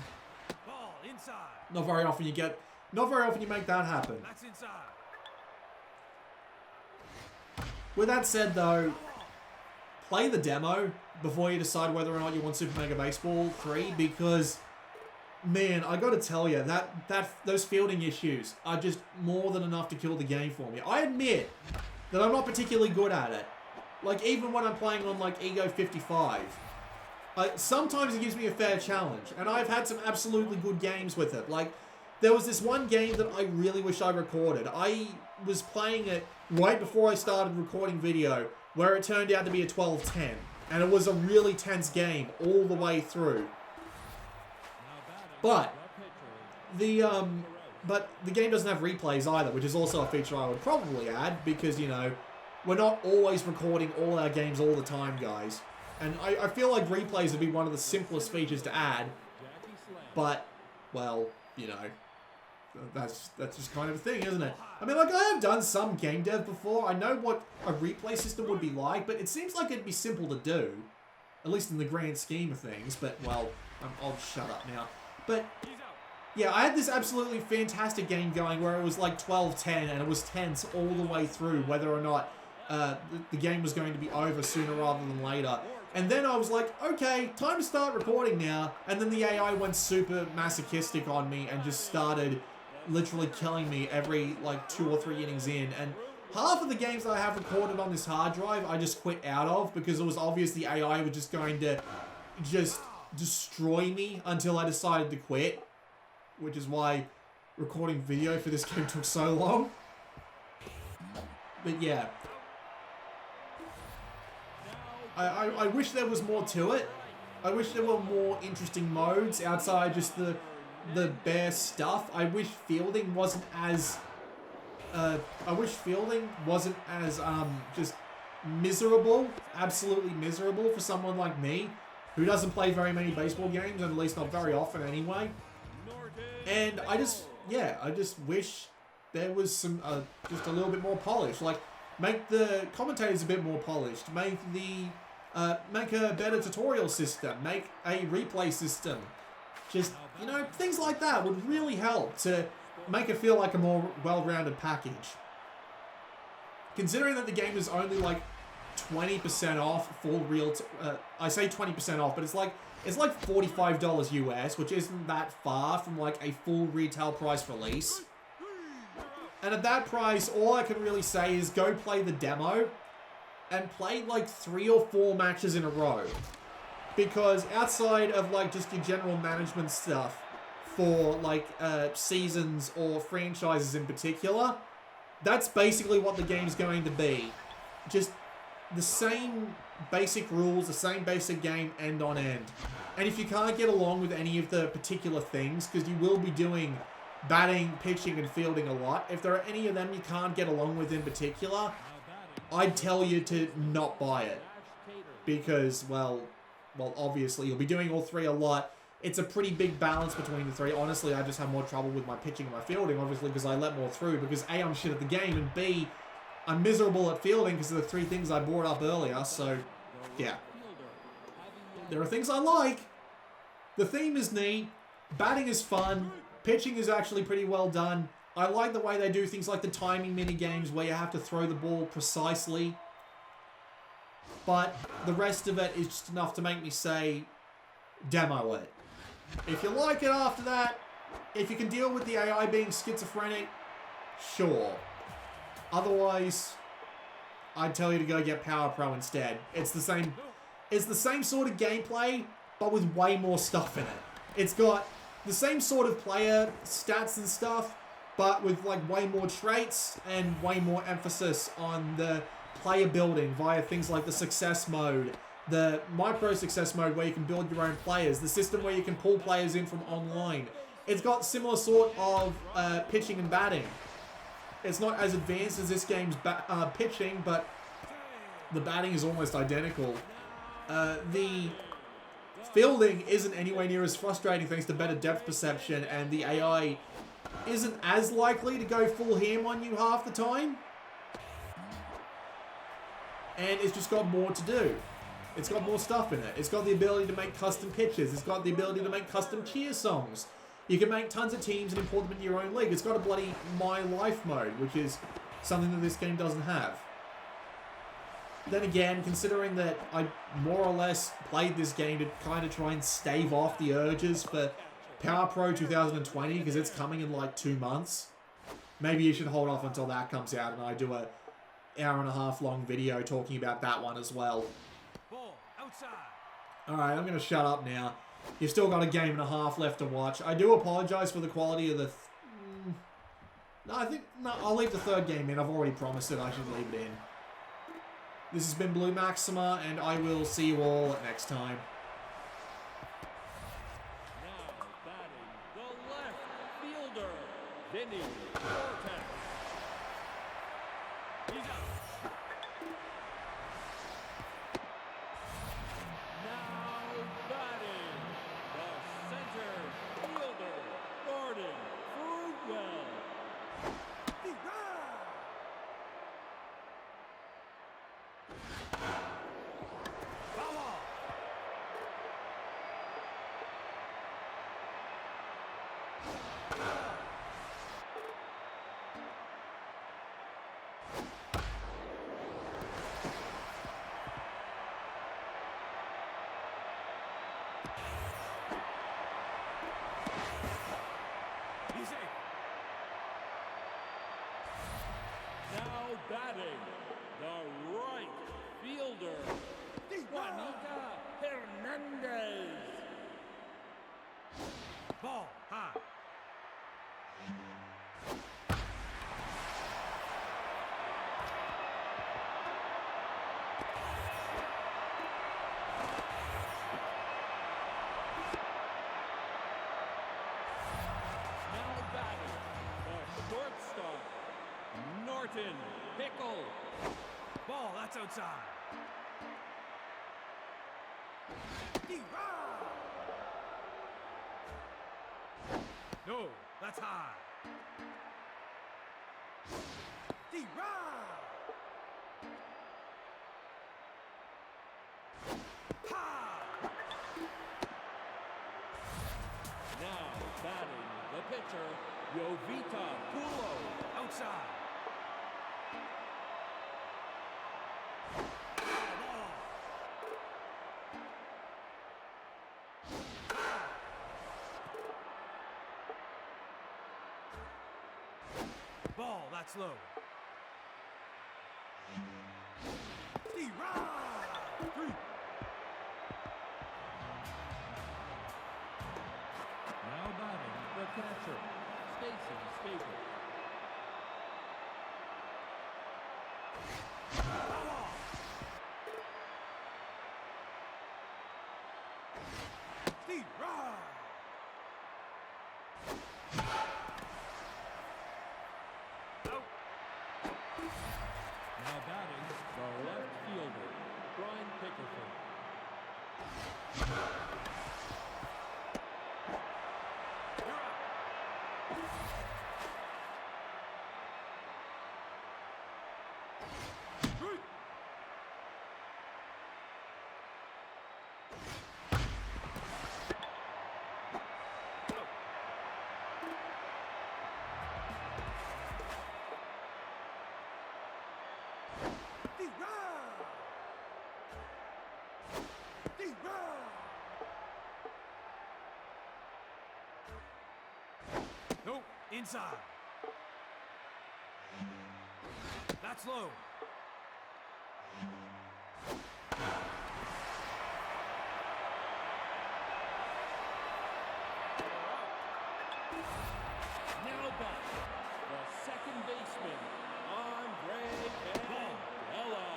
Not very often you make that happen. With that said though, play the demo before you decide whether or not you want Super Mega Baseball 3, because man, I gotta tell you, those fielding issues are just more than enough to kill the game for me. I admit that I'm not particularly good at it. Like, even when I'm playing on, like, Ego 55, sometimes it gives me a fair challenge, and I've had some absolutely good games with it. Like, there was this one game that I really wish I recorded. I was playing it right before I started recording video, where it turned out to be a 12-10, and it was a really tense game all the way through. But the game doesn't have replays either, which is also a feature I would probably add, because, you know, we're not always recording all our games all the time, guys. And I feel like replays would be one of the simplest features to add. But, well, you know, that's just kind of a thing, isn't it? I mean, like, I have done some game dev before. I know what a replay system would be like, but it seems like it'd be simple to do. At least in the grand scheme of things. But, well, I'll shut up now. But yeah, I had this absolutely fantastic game going where it was like 12-10 and it was tense all the way through whether or not the game was going to be over sooner rather than later. And then I was like, okay, time to start recording now. And then the AI went super masochistic on me and just started literally killing me every like 2 or 3 innings in. And half of the games that I have recorded on this hard drive, I just quit out of because it was obvious the AI was just going to just destroy me until I decided to quit. Which is why recording video for this game took so long. But yeah. I wish there was more to it. I wish there were more interesting modes outside just the bare stuff. I wish fielding wasn't as I wish fielding wasn't as just miserable, absolutely miserable for someone like me, who doesn't play very many baseball games, and at least not very often anyway. And I just wish there was some, just a little bit more polish. Like, make the commentators a bit more polished. Make a better tutorial system. Make a replay system. Just, you know, things like that would really help to make it feel like a more well-rounded package. Considering that the game is only like 20% off full real, I say 20% off, but it's like $45 US, which isn't that far from like a full retail price release. And at that price, all I can really say is go play the demo and play like 3 or 4 matches in a row. Because outside of like just your general management stuff for like seasons or franchises in particular, that's basically what the game's going to be. Just the same basic rules, the same basic game, end on end. And if you can't get along with any of the particular things, because you will be doing batting, pitching, and fielding a lot, if there are any of them you can't get along with in particular, I'd tell you to not buy it. Because, well, obviously, you'll be doing all 3 a lot. It's a pretty big balance between the 3. Honestly, I just have more trouble with my pitching and my fielding, obviously, because I let more through. Because A, I'm shit at the game, and B, I'm miserable at fielding because of the 3 things I brought up earlier. So, yeah. There are things I like. The theme is neat. Batting is fun. Pitching is actually pretty well done. I like the way they do things like the timing mini games where you have to throw the ball precisely. But the rest of it is just enough to make me say, demo it. If you like it after that, if you can deal with the AI being schizophrenic, sure. Otherwise, I'd tell you to go get Power Pro instead. It's the same sort of gameplay, but with way more stuff in it. It's got the same sort of player stats and stuff, but with like way more traits and way more emphasis on the player building via things like the success mode, the micro success mode where you can build your own players, the system where you can pull players in from online. It's got similar sort of pitching and batting. It's not as advanced as this game's pitching, but the batting is almost identical. The fielding isn't anywhere near as frustrating thanks to better depth perception, and the AI isn't as likely to go full ham on you half the time. And it's just got more to do. It's got more stuff in it. It's got the ability to make custom pitches. It's got the ability to make custom cheer songs. You can make tons of teams and import them into your own league. It's got a bloody My Life mode, which is something that this game doesn't have. Then again, considering that I more or less played this game to kind of try and stave off the urges for Power Pro 2020, because it's coming in like 2 months, maybe you should hold off until that comes out and I do a hour-and-a-half long video talking about that one as well. Alright, I'm going to shut up now. You've still got a game and a half left to watch. I do apologize for the quality of the... No, I'll leave the 3rd game in. I've already promised it. I should leave it in. This has been Blue Maxima, and I will see you all next time. Now batting the left fielder, Vinny Cortez. He's out. Now batting the center fielder, Gordon Fruitwell. Now batting the right fielder, Juanita Hernandez. Ball high. Now batting the shortstop, Captain Pickle. Ball, that's outside. No, that's high. Now batting the pitcher, Jovita Pulo. Outside. Ball, that's low. Three. Now batting the catcher, Stacy Staples. Now batting the left fielder, Brian Pickerford. Nope, inside. That's low. Now back, the second baseman, Andre Candela.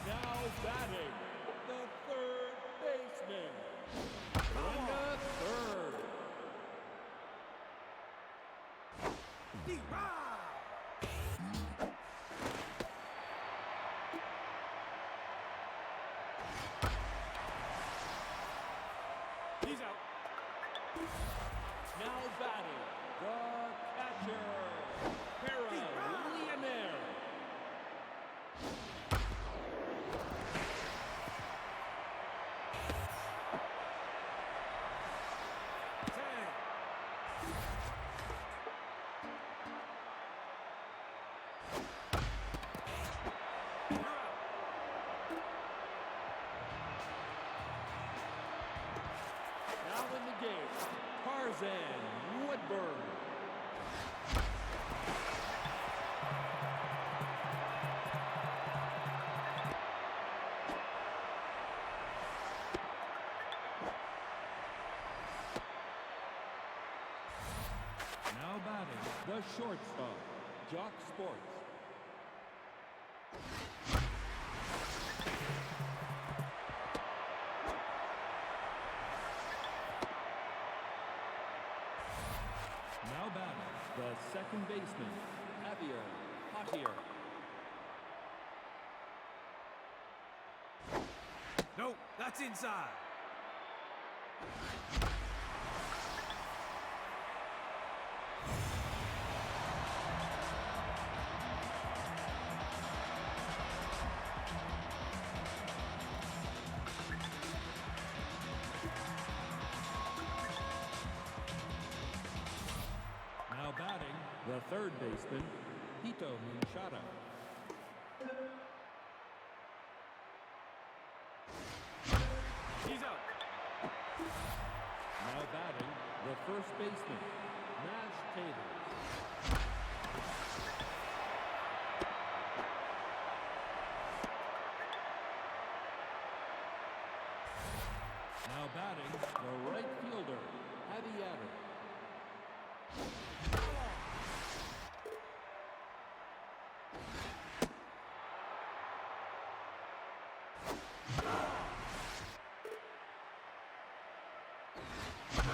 Now batting, the third baseman, Brenda Third. He's out. Now batting, the catcher, Para Leonard. Now in the game, Tarzan Woodburn. Now batting, the shortstop, Jock Sports. Now batting, the second baseman, Javier Potier. Nope, that's inside. Now batting, the third baseman, Hito Minchada. He's out. Now batting, the first baseman, Nash Taylor. Now batting, the right fielder, Abby Adder. Now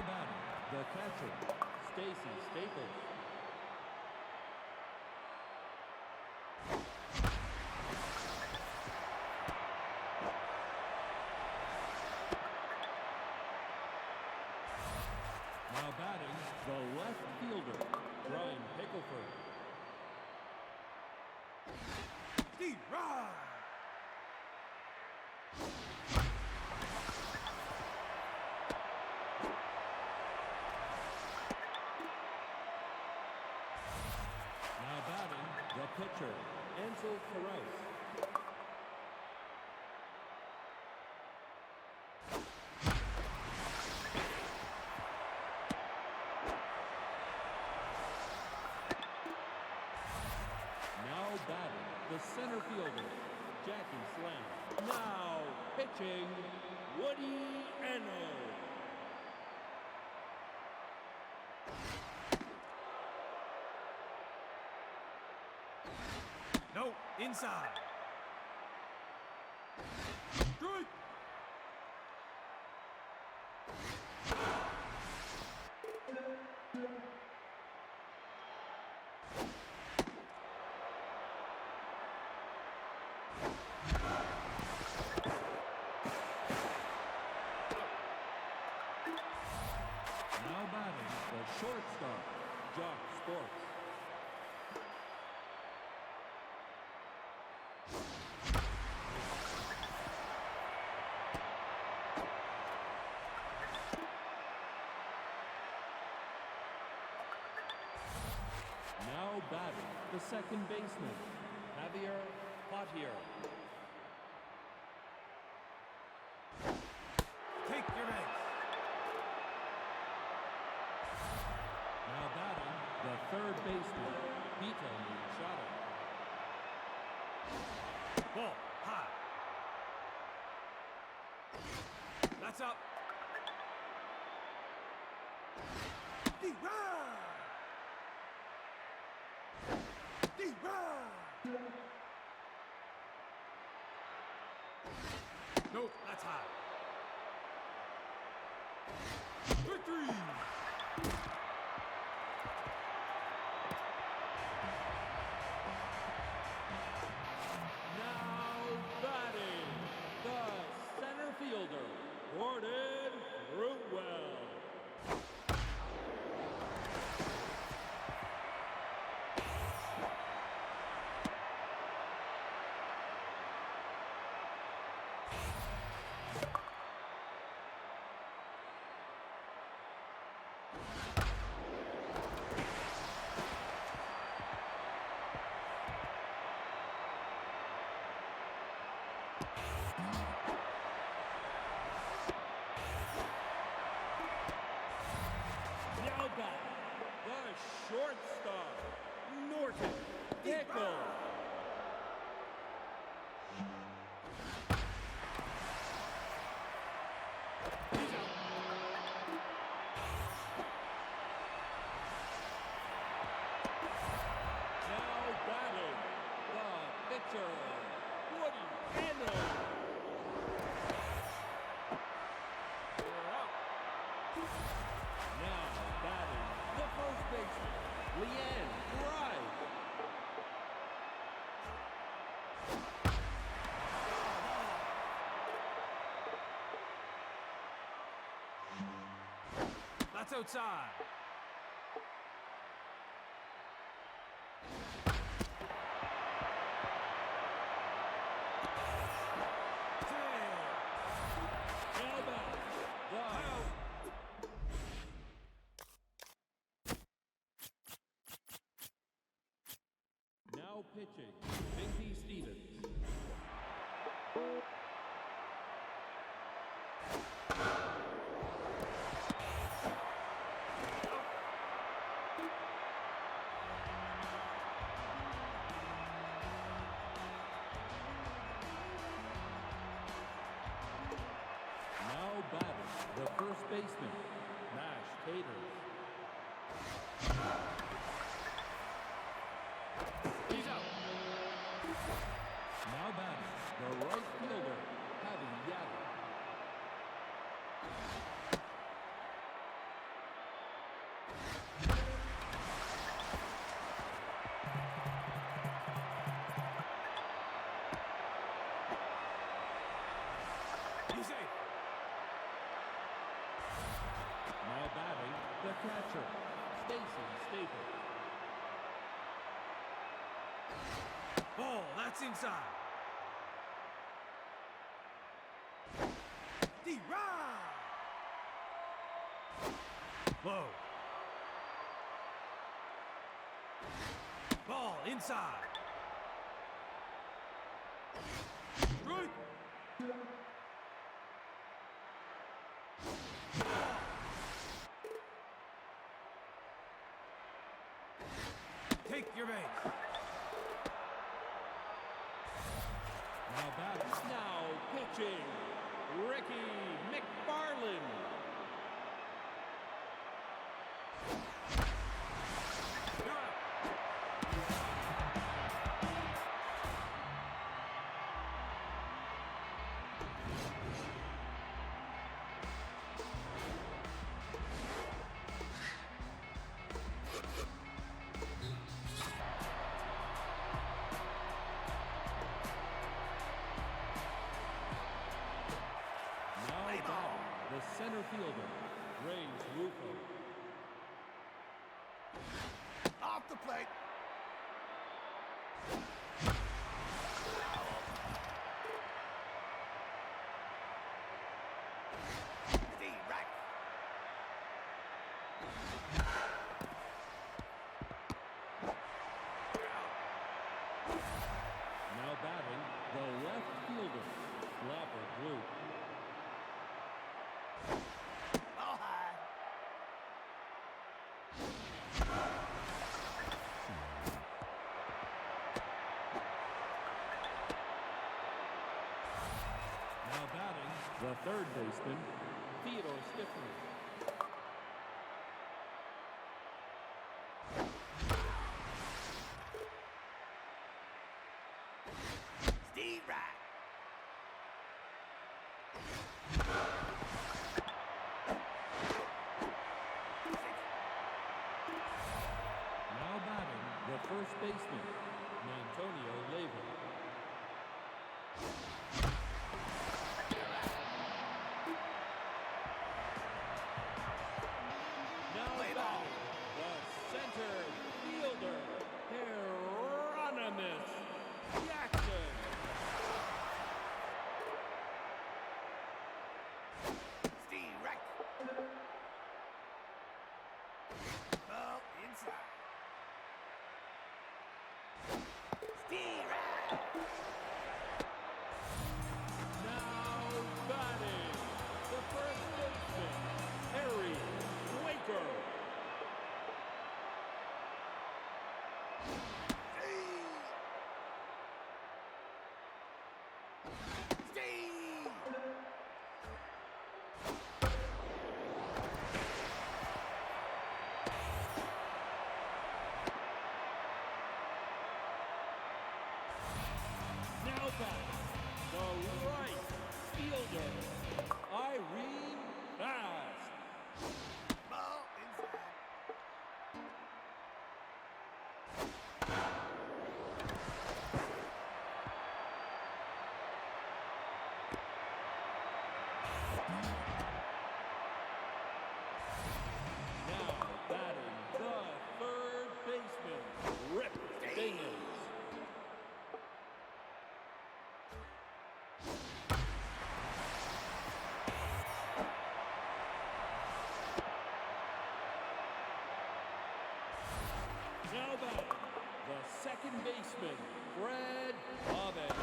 batting, the catcher, Stacy Staples. Now batting, the left fielder, Brian Pickleford. Steve Rye. Now batting, the pitcher, Ansel Carouse. Now batting, the center fielder, Jackie Slam. Now pitching, Woody Eno. No, inside. Strike. Now batting, the shortstop, Jock Sports. Now batting, the second baseman, Javier Potier. Take your eggs. Now batting, the third baseman, Vito Machado. Ball high. That's up. Steve Rye. Steve Rye. Nope, that's high. Victory! Now batting, the center fielder, Gordon Fruitwell. Now batting, the shortstop, Norton Pickle. Now batting, the pitcher, Woody Eno. You're out. Now batting, the first baseman, Leanne Wright. That's outside. Now batting, now pitching, Binky Stevens. Now batting, the first baseman, Mash Taters. He's out. right fielder, having Yada. He's safe. Now batting, the catcher, Stacy Staples. Ball, that's inside. D-Rod! Low. Ball inside. Strike. Take your base. Now batting, now pitching, Ricky McFarland. You're out. Now batting, the center fielder, Ray Rufo. Off the plate. D-Right. Now batting, the left fielder, Flapper Blue. Ball high. Now batting, the third baseman, Theodore Stiffner. D-Right. Now batting, the first baseman, Antonio Leyva. Now batting, the center fielder, Hieronymus Jackson. D-Right. Ball inside. D-Right. Now batting, the first baseman, Harry Waker. Steve! Now batting, the right fielder, Irene Bass. Ball inside. Now batting, the third baseman, Rip Dingens. Now batting, the second baseman, Fred Bobbin.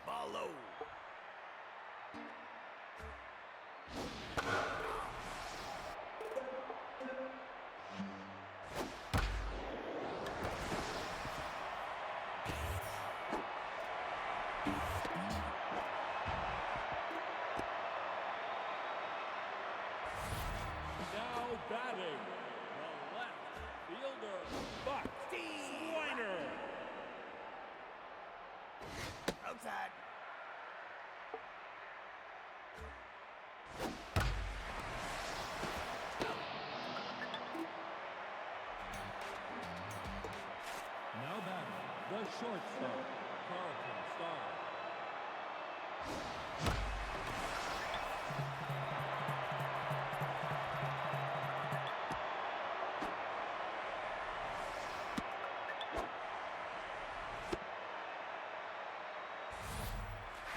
Ball low. Now batting, the left fielder, Buck Swiner. Outside. Now batting, the shortstop, Carlton Starr.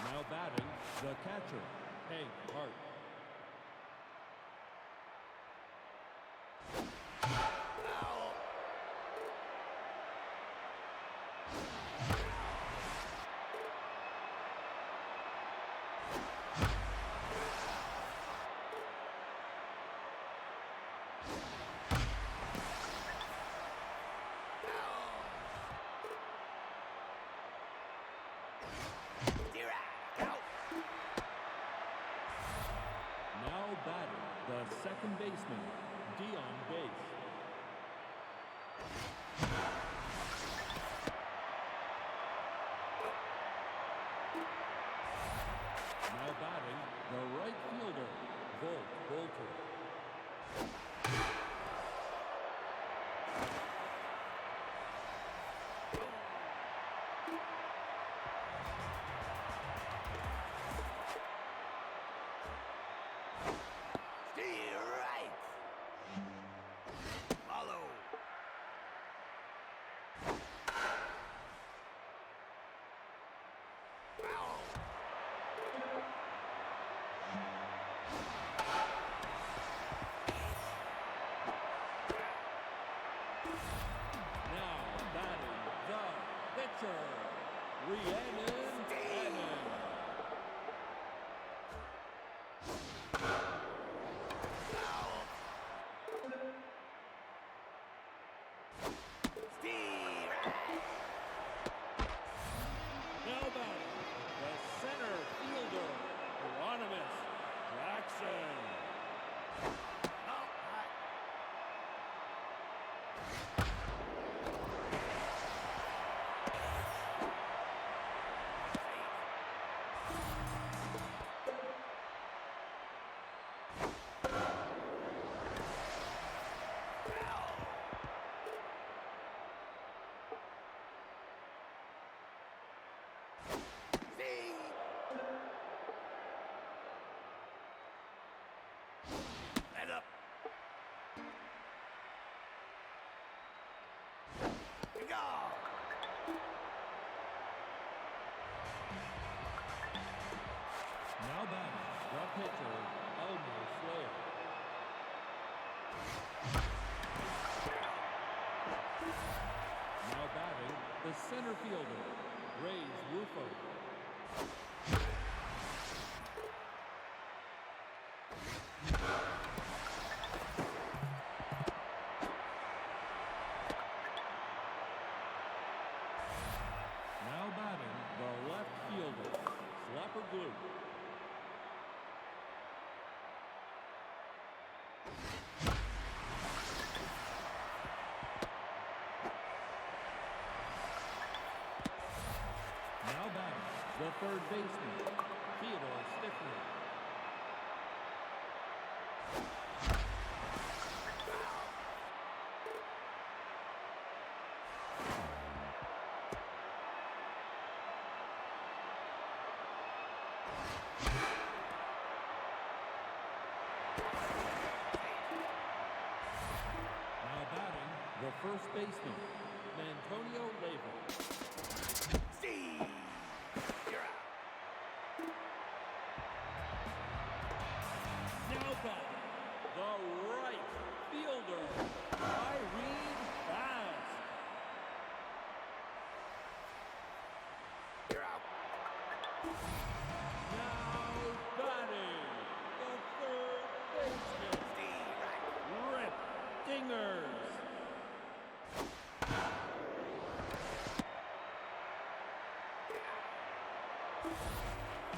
Now batting, the catcher, Hank Hart. Foul. Out. Now batting, the second baseman, Dion Base. Now batting, the right fielder, Volt Bolter. Stay right. Follow. Foul. Now batting, the pitcher, Rhiannon Cannon. Foul. Steve. Now batting, the center fielder, Hieronymus Jackson. Oh, hot. Steve. Head up. Go. Now batting, the pitcher, Elmer Slayer. Now batting, the center fielder, Ray's Rufo. Now batting, the left fielder, Slapper Glue. Now batting, the third baseman, Theodore Stiffner. Now batting, the first baseman, Antonio Leyva. Steve. You're out. Now batting, the right fielder, Irene Bass. You're out.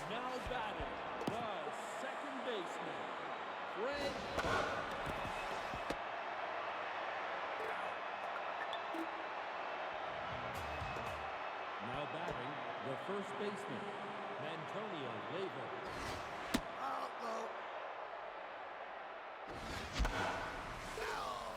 Now batting, the second baseman, Fred. Now batting, the first baseman, Antonio Leyva. Out low. Foul.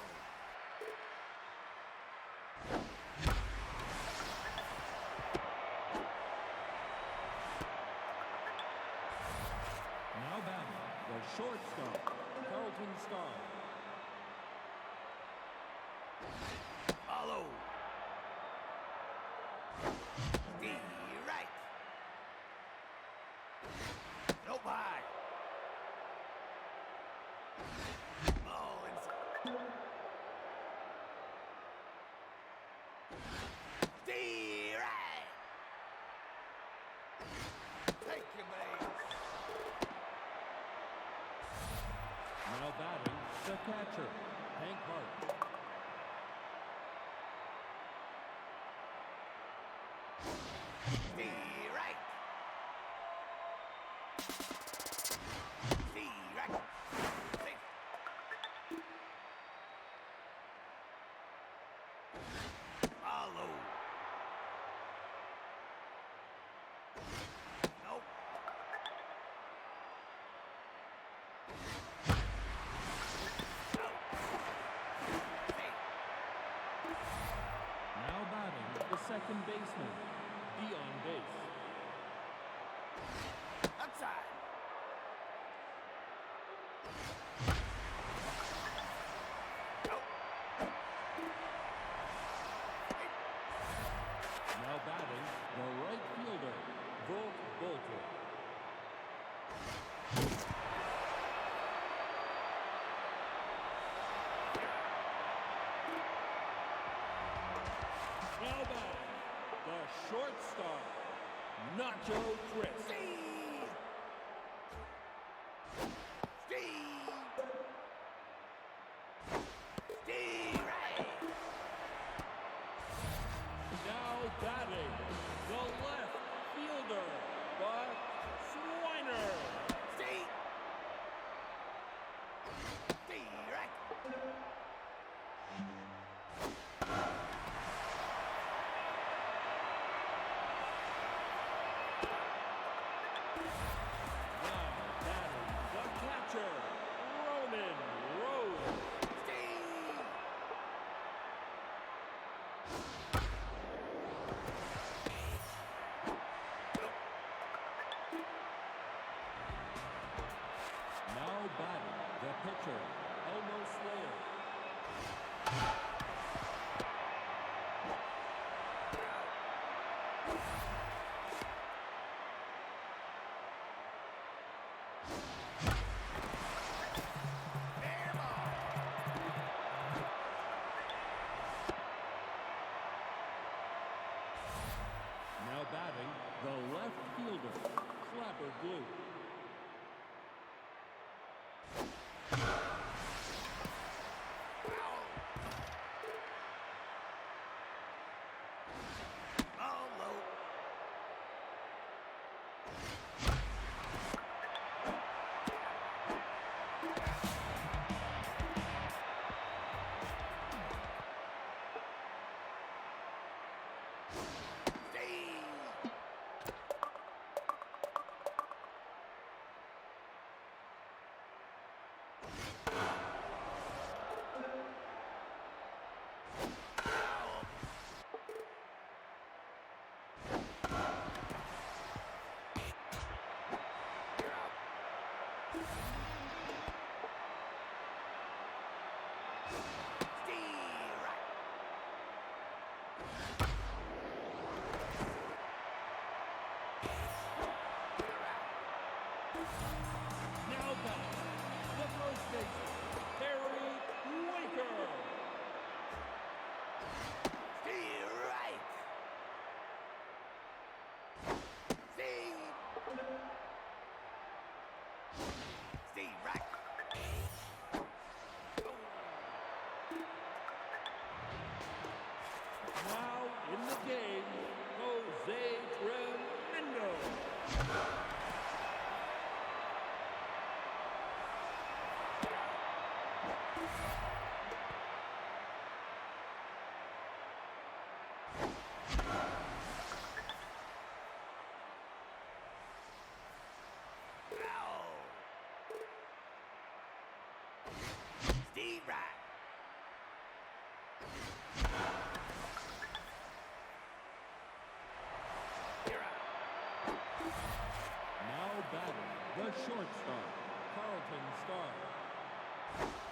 Now batting, the shortstop, Carlton Starr. Follow. D right. No bye. Ball inside. D right. Take your base. Now batting, the catcher, Hank Hart. D right. D right. Safe. Follow. Nope. Out. Safe. Now batting, the second baseman, Dion Base. Outside. Nope. Now batting, the right fielder, Volt Bolter. Now batting, the shortstop, Nacho Chris. Steve. Steve. Steve right. Now batting, the left fielder, Buck Swiner. Steve. Steve right. Now batting, the catcher, Roman Rose. Steve. Now batting, the pitcher, Elmo Slayer. Fair ball. Now batting, the left fielder, Clapper Blue. Foul. Ball low. Steve. batter, the shortstop, Carlton Star.